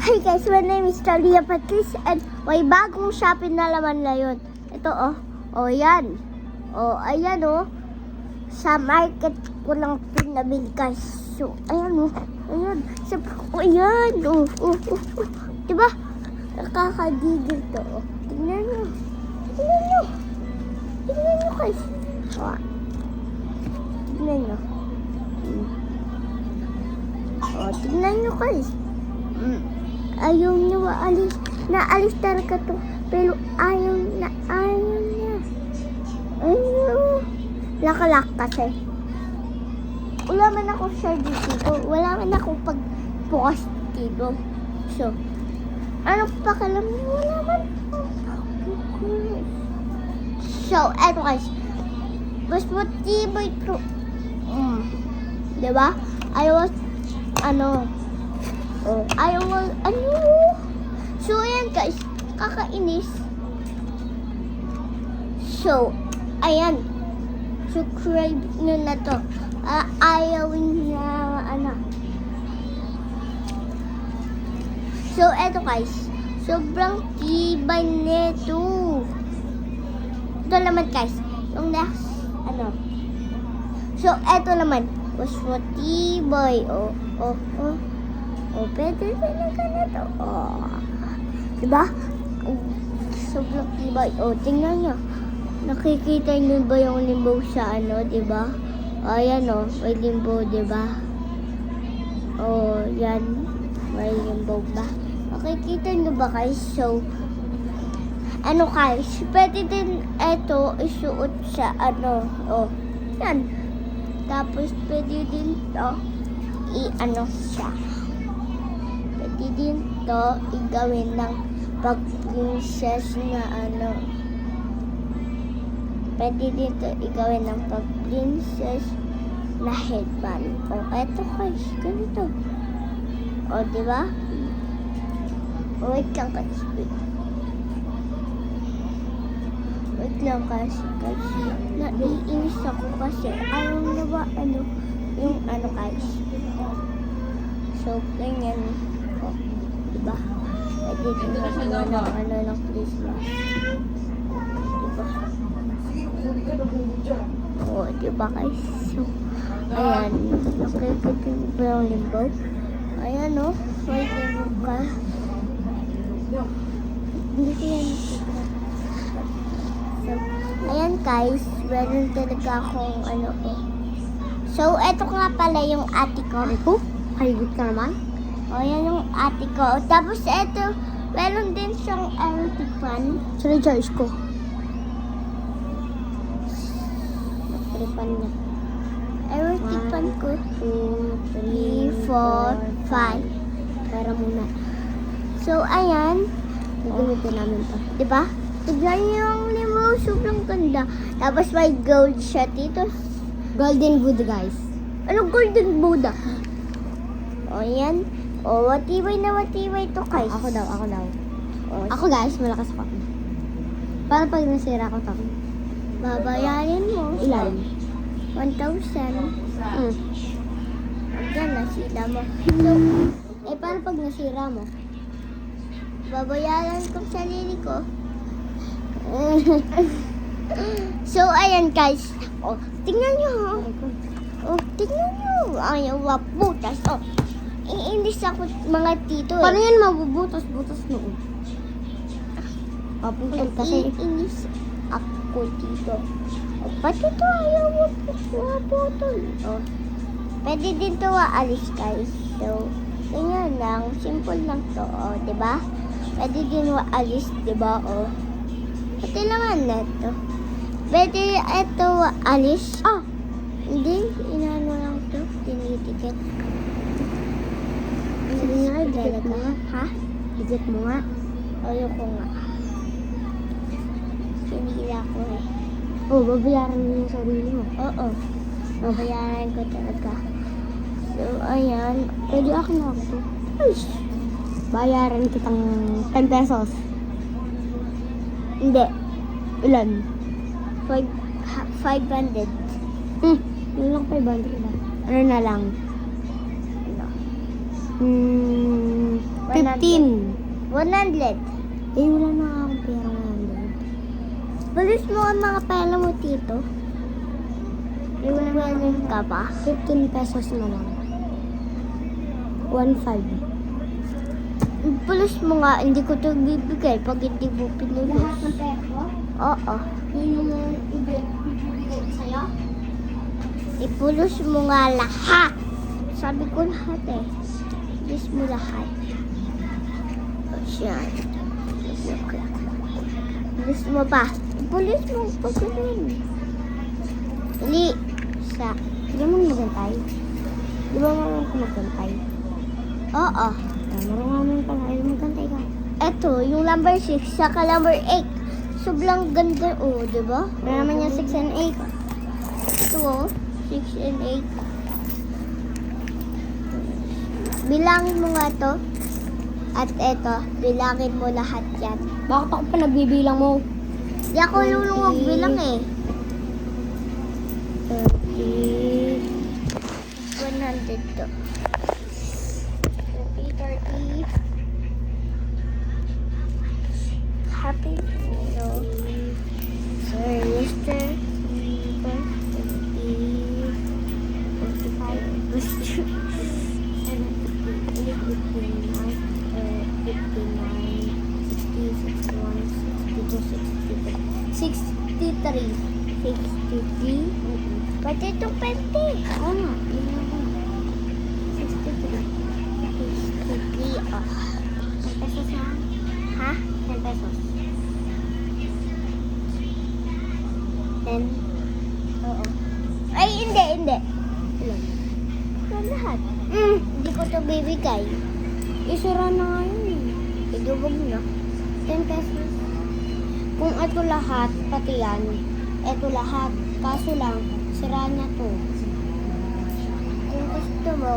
Hi guys, my name is Talia Patrice and may bagong Shopee na laman ngayon. Ito oh. Oh yan. Oh, ayan oh. Sa market ko lang pinabili guys. So, ayan oh. Ayan. So, oh, ayan. Oh, oh, oh, oh. Diba? Nakakagigil to oh. Tingnan nyo. Tingnan nyo. Tingnan nyo guys. Oh. Tingnan nyo. Oh, tingnan nyo guys. Ayaw niya maalis. Naalis talaga to. Pero ayaw niya. Ayaw. Lakalak kasi. Wala man ako share dito. Wala man ako pag-post dito. So, ano pa kalam niyo? Wala man. So, eto guys. Mas matibay to. Diba? So, ayan guys, kakainis. So, ayan. Subscribe nyo na to. Ayaw na, So, eto guys. Sobrang tibay nito. Ito naman guys. Yung next, So, eto naman. Was matibay. Oh, pwede talaga na to. Oh. Diba? Sobrang tibay. Oh, tingnan nyo. Nakikita nyo ba yung limbo sa diba? Ayan oh, may limbo, diba? Oh, yan. May limbo ba? Nakikita nyo ba guys? So, guys, pwede din ito isuot sa oh, yan. Tapos, pwede din to siya. Pwede din to igawin ng pag-princess na Pwede din to igawin ng pag-princess na headband. O, eto guys, ganito. O, diba? Wait lang guys. Wait lang guys. Naiinis ako kasi ayaw na ba yung guys. So, ganyan. O, diba? Pwede din magawa ng ng Christmas. Diba? O, diba guys? So, ayan. Nakikita mo ba yung limbo? Ayan o. May limbo ka. Hindi ko yan nakikita. So, ayan guys. Meron talaga akong So, eto nga pala yung ate ko. Ako? Haligot ka naman? O, yan yung ate ko. Tapos, eto, meron din siyang electric fan. So, na-charge ko. Electric fan niya. Electric fan ko. 2, 3, 4, 5. Para muna. So, ayan. Gagamitin namin to. Diba? Tignan niyo yung limo. Sobrang ganda. Tapos, may gold siya dito. Golden Buddha, guys. Ano golden Buddha? O, yan. O, matibay na matibay to, guys. Ako daw. O, Ako, guys, malakas ako. Para pag nasira ko to. babayarin mo. Ilan? 1,000. Yan, nasira mo. So, Paano pag nasira mo? babayaran ko sarili ko. So, ayan, guys. O, tingnan nyo. Oh, tingnan nyo. Ayaw, butas. Oh, iinis ako mga tito. Paano yan mabubutas-butas noon? Papuntan kasi. Iinis ako dito. Oh, pati ito ayaw maputol. Oh, pwede din ito alis guys. So, ganyan lang. Simple lang to. Oh, diba? Pwede din alis, diba? Oh, pati naman na ito. Pwede ito alis. Ah! Hindi, inaano lang ito. Tinitikit. Sige nga, higit mo nga. Ha? Higit mo nga. Ayoko nga. Sinila ko eh. Oh, babayaran mo yung sarili mo. Oo. Babayaran ko talaga. So, ayan. Pwede akin na ako. Bayaran kitang 10 pesos. Hindi. Ilan? 500. Yun lang 500 na. Ano na lang? Ano? 50. 100. Eh, wala na nga akong pera ngayon, Lord. Balis mo ang mga pera mo, Tito. Eh, wala na Meron ka ba? 15 pesos na lang. 1.5. Balis mo nga, hindi ko ito bibigay pag hindi mo pinulos. pera ko? Oo. Yun yung ibibigay ko sa'yo? Ipulos mo nga lahat. Sabi ko lahat eh. Ipulos mo lahat. Yan. Ipulos mo pa. Ipulos mo pa ganun. Dali. Sa. Hindi mo magantay. Di ba marunong ko magantay? Oo. Marunong naman pala. Ayaw magantay ka. Ito, yung number 6, saka number 8. Sobrang ganda. Oh, di ba? Wala naman yung 6 and 8. Ito oh. 6 and 8. Bilangin mo nga to. At eto, bilangin mo lahat yan. Bakit ako pa nagbibilang mo? Di ako lulungog bilang eh. 30. 100 to. 30. Happy New Sir, Mr. 63. 63. Pati itong 20. Oo nga. Yun lang ako. 63. 63. Oh. 10 pesos na. Ha? 10 pesos. 10. Oo. Ay, hindi. Ilan? Ito lahat. Hindi ko ito bibigay. Isura na nga yun eh. Idubog na. 10 pesos. Kung ito lahat, pati yan, ito lahat. Kaso lang, sira na to. Kung gusto mo,